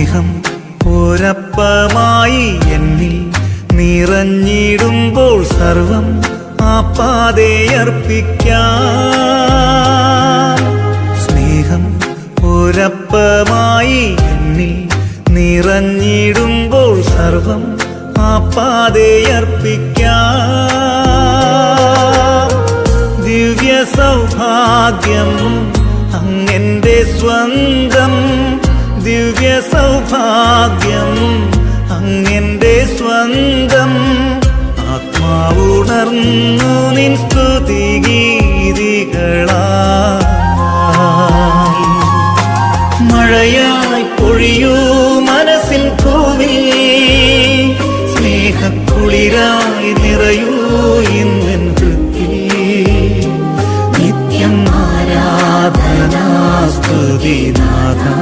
സ്നേഹം ഒരപ്പമായി എന്നിൽ നിറഞ്ഞിടുമ്പോൾ സർവം ആപ്പാതെയർപ്പിക്കാം. സ്നേഹം ഒരപ്പമായി എന്നിൽ നിറഞ്ഞിടുമ്പോൾ സർവം ആപ്പാതെയർപ്പിക്കാം. ദിവ്യ സൗഭാഗ്യം അങ്ങെന്റെ സ്വന്തം, ദിവ്യ സൗഭാഗ്യം അങ്ങെന്റെ സ്വന്തം. ആത്മാവുണർന്നു നിൻ സ്തുതിഗീതികളായി. മഴയായി പൊഴിയൂ മനസ്സിൻ പൂവിൽ, സ്നേഹക്കുളിരായി നിറയൂ ഇന്നെൻ ഹൃത്തിൽ. നിത്യം ആരാധനാ സ്തുതി നാഥാ.